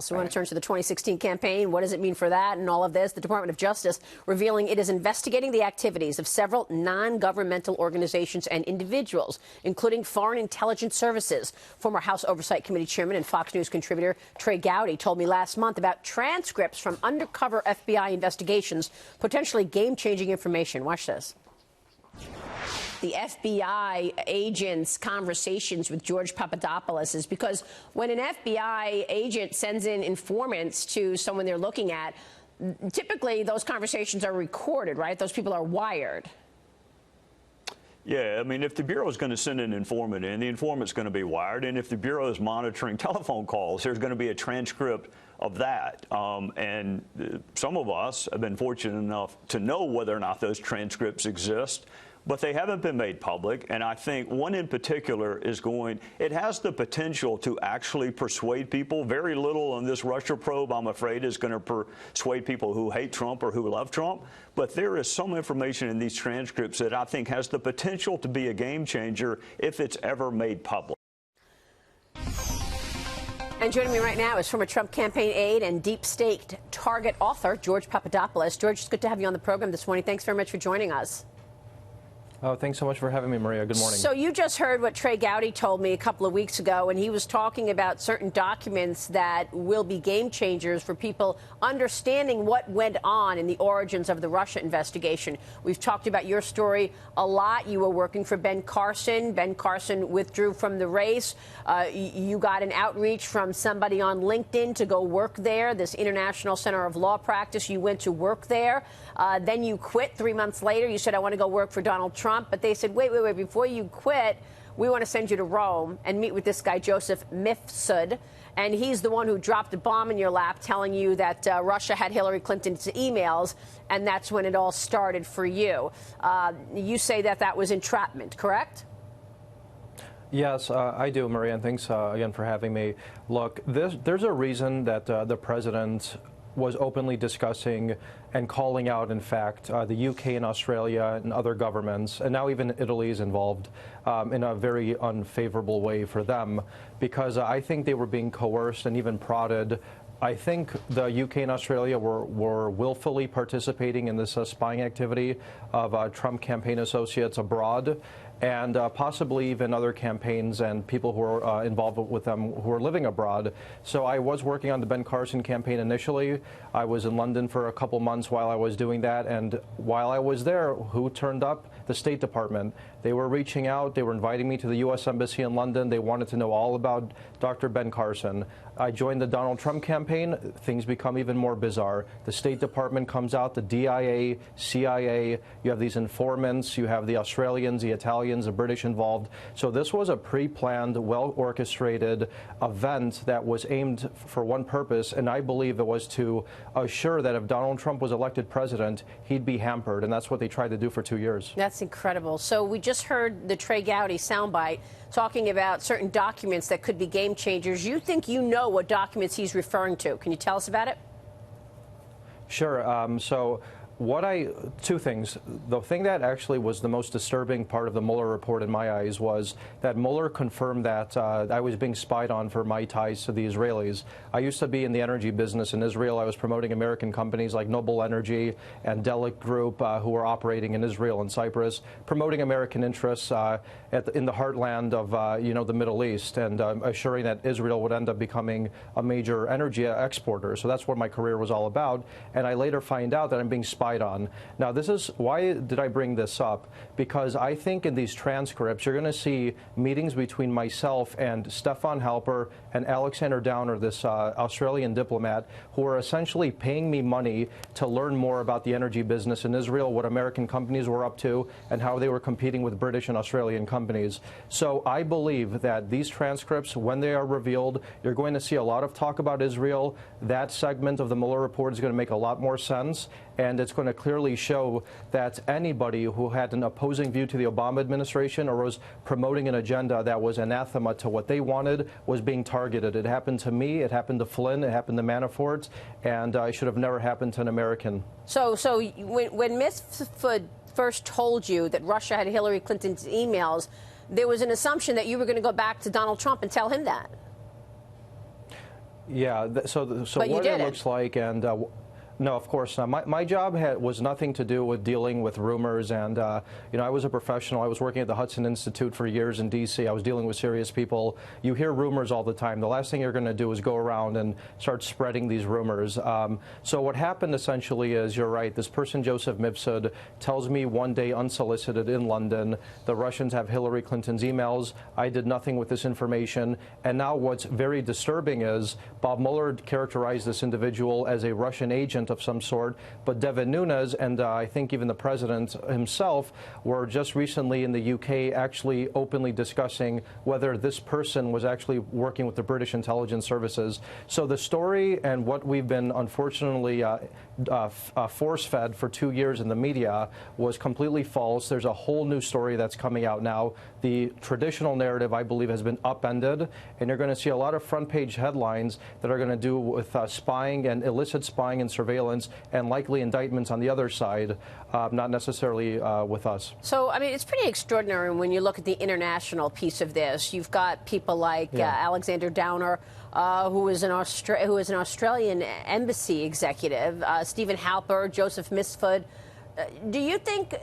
So we want to turn to the 2016 campaign. What does it mean for that and all of this? The Department of Justice revealing it is investigating the activities of several non-governmental organizations and individuals, including Foreign Intelligence Services. Former House Oversight Committee Chairman and Fox News contributor Trey Gowdy told me last month about transcripts from undercover FBI investigations, potentially game-changing information. Watch this. The FBI agent's conversations with George Papadopoulos is because when an FBI agent sends in informants to someone they're looking at, typically those conversations are recorded, right? Those people are wired. Yeah, I mean, if the Bureau is going to send an informant in, the informant's going to be wired. And if the Bureau is monitoring telephone calls, there's going to be a transcript of that. And some of us have been fortunate enough to know whether or not those transcripts exist, but they haven't been made public. And I think one in particular it has the potential to actually persuade people. Very little on this Russia probe, I'm afraid, is going to persuade people who hate Trump or who love Trump. But there is some information in these transcripts that I think has the potential to be a game changer if it's ever made public. And joining me right now is former Trump campaign aide and deep state target author George Papadopoulos. George, it's good to have you on the program this morning. Thanks very much for joining us. Oh, thanks so much for having me, Maria. Good morning. So you just heard what Trey Gowdy told me a couple of weeks ago, and he was talking about certain documents that will be game changers for people understanding what went on in the origins of the Russia investigation. We've talked about your story a lot. You were working for Ben Carson. Ben Carson withdrew from the race. You got an outreach from somebody on LinkedIn to go work there, this International Center of Law Practice. You went to work there. Then you quit 3 months later. You said, I want to go work for Donald Trump. But they said, wait, before you quit, we want to send you to Rome and meet with this guy, Joseph Mifsud. And he's the one who dropped a bomb in your lap telling you that Russia had Hillary Clinton's emails. And that's when it all started for you. You say that was entrapment, correct? Yes, I do, Maria. And thanks again for having me. Look, there's a reason that the president was openly discussing and calling out, in fact, the UK and Australia and other governments, and now even Italy is involved in a very unfavorable way for them, because I think they were being coerced and even prodded. I think the UK and Australia were willfully participating in this spying activity of Trump campaign associates abroad, and possibly even other campaigns and people who are involved with them who are living abroad. So I was working on the Ben Carson campaign initially. I was in London for a couple months while I was doing that, and while I was there, who turned up? The State Department. They were reaching out. They were inviting me to the U.S. Embassy in London. They wanted to know all about Dr. Ben Carson. I joined the Donald Trump campaign. Things become even more bizarre. The State Department comes out, the DIA, CIA. You have these informants. You have the Australians, the Italians, the British involved. So this was a pre-planned, well-orchestrated event that was aimed for one purpose, and I believe it was to assure that if Donald Trump was elected president, he'd be hampered, and that's what they tried to do for 2 years. That's incredible. So we just heard the Trey Gowdy soundbite talking about certain documents that could be game changers. You think you know what documents he's referring to. Can you tell us about it? Sure. Two things. The thing that actually was the most disturbing part of the Mueller report in my eyes was that Mueller confirmed that I was being spied on for my ties to the Israelis. I used to be in the energy business in Israel. I was promoting American companies like Noble Energy and Delic Group, who were operating in Israel and Cyprus, promoting American interests in the heartland of the Middle East, and assuring that Israel would end up becoming a major energy exporter. So that's what my career was all about. And I later find out that I'm being spied on. Now, this is why did I bring this up? Because I think in these transcripts, you're going to see meetings between myself and Stefan Halper and Alexander Downer, this Australian diplomat, who are essentially paying me money to learn more about the energy business in Israel, what American companies were up to, and how they were competing with British and Australian companies. So I believe that these transcripts, when they are revealed, you're going to see a lot of talk about Israel. That segment of the Mueller report is going to make a lot more sense, and it's going to clearly show that anybody who had an opposing view to the Obama administration or was promoting an agenda that was anathema to what they wanted was being targeted. It happened to me, it happened to Flynn, it happened to Manafort, and it should have never happened to an American. So when Mifsud first told you that Russia had Hillary Clinton's emails, there was an assumption that you were going to go back to Donald Trump and tell him that. Yeah, so what it looks like, and no, of course not. My job was nothing to do with dealing with rumors, and you know, I was a professional. I was working at the Hudson Institute for years in D.C. I was dealing with serious people. You hear rumors all the time. The last thing you're going to do is go around and start spreading these rumors. So what happened essentially is, you're right, this person, Joseph Mifsud, tells me one day unsolicited in London, the Russians have Hillary Clinton's emails. I did nothing with this information. And now what's very disturbing is Bob Mueller characterized this individual as a Russian agent of some sort, but Devin Nunes and I think even the president himself were just recently in the UK actually openly discussing whether this person was actually working with the British intelligence services. So the story and what we've been unfortunately force-fed for 2 years in the media was completely false. There's a whole new story that's coming out now. The traditional narrative, I believe, has been upended, and you're going to see a lot of front-page headlines that are going to do with spying and illicit spying and surveillance, and likely indictments on the other side, not necessarily with us. So, I mean, it's pretty extraordinary when you look at the international piece of this. You've got people like Alexander Downer, who is an Australian embassy executive, Stephen Halper, Joseph Mifsud. Do you think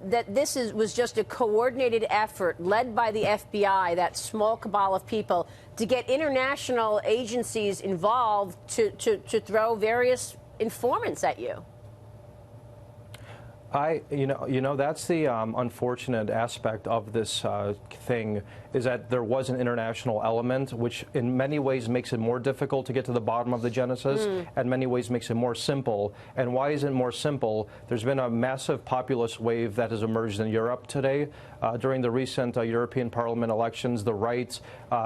that this was just a coordinated effort led by the FBI, that small cabal of people, to get international agencies involved to throw various informants at you? You know, that's the unfortunate aspect of this thing, is that there was an international element, which in many ways makes it more difficult to get to the bottom of the genesis, and many ways makes it more simple. And why is it more simple? There's been a massive populist wave that has emerged in Europe today. During the recent European Parliament elections, the right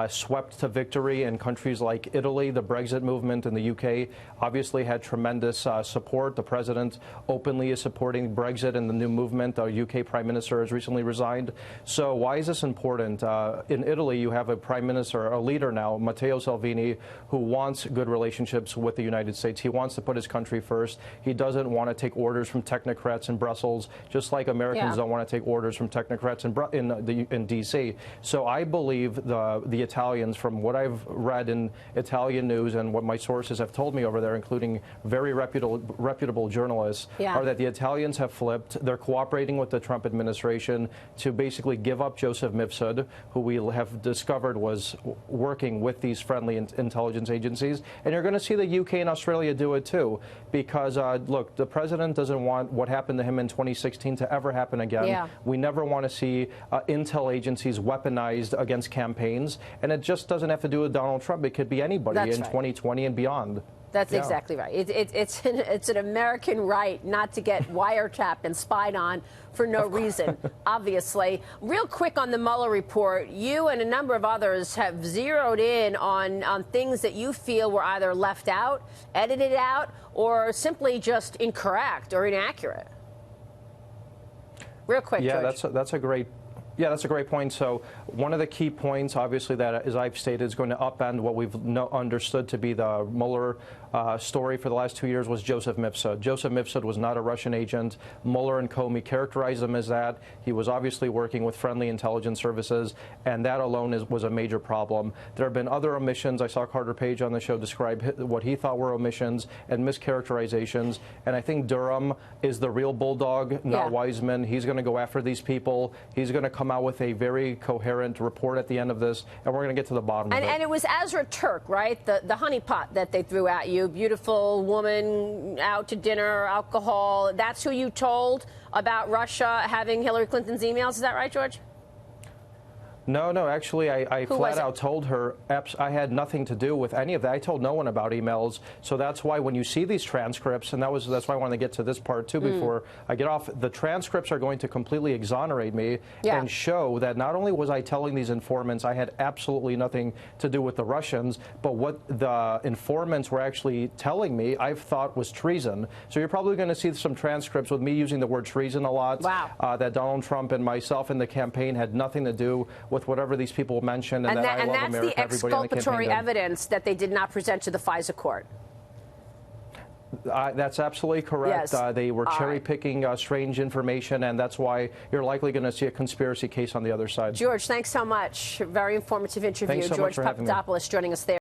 swept to victory in countries like Italy. The Brexit movement in the UK obviously had tremendous support. The president openly is supporting Brexit and the new movement. The UK Prime Minister has recently resigned. So why is this important? In Italy, you have a Prime Minister, a leader now, Matteo Salvini, who wants good relationships with the United States. He wants to put his country first. He doesn't want to take orders from technocrats in Brussels, just like Americans don't want to take orders from technocrats in D.C. So I believe the Italians, from what I've read in Italian news and what my sources have told me over there, including very reputable journalists, are that the Italians have flipped. They're cooperating with the Trump administration to basically give up Joseph Mifsud, who we have discovered was working with these friendly intelligence agencies. And you're going to see the UK and Australia do it too, because look, the president doesn't want what happened to him in 2016 to ever happen again. We never want to see intel agencies weaponized against campaigns, and it just doesn't have to do with Donald Trump. It could be anybody in 2020 and beyond. That's exactly right. It's an American right not to get wiretapped and spied on for no reason, obviously. Real quick on the Mueller report, you and a number of others have zeroed in on things that you feel were either left out, edited out, or simply just incorrect or inaccurate. Real quick, George. That's a great. Yeah, that's a great point. So one of the key points, obviously, that, as I've stated, is going to upend what we've understood to be the Mueller story for the last 2 years was Joseph Mifsud. Joseph Mifsud was not a Russian agent. Mueller and Comey characterized him as that. He was obviously working with friendly intelligence services, and that alone was a major problem. There have been other omissions. I saw Carter Page on the show describe what he thought were omissions and mischaracterizations, and I think Durham is the real bulldog, not Wiseman. He's going to go after these people. He's going to come out with a very coherent report at the end of this, and we're going to get to the bottom of it. And it was Azra Turk, right? The honeypot that they threw at you. Beautiful woman, out to dinner, alcohol. That's who you told about Russia having Hillary Clinton's emails. Is that right, George? No, actually, I flat out told her I had nothing to do with any of that. I told no one about emails. So that's why when you see these transcripts, and that's why I wanted to get to this part too before I get off, the transcripts are going to completely exonerate me and show that not only was I telling these informants I had absolutely nothing to do with the Russians, but what the informants were actually telling me I've thought was treason. So you're probably going to see some transcripts with me using the word treason a lot, that Donald Trump and myself in the campaign had nothing to do with whatever these people mentioned, and that I love America. And that's the exculpatory evidence that they did not present to the FISA court. That's absolutely correct. They were cherry-picking strange information, and that's why you're likely going to see a conspiracy case on the other side. George, thanks so much. Very informative interview. Thanks so George much for having me. Papadopoulos joining us there.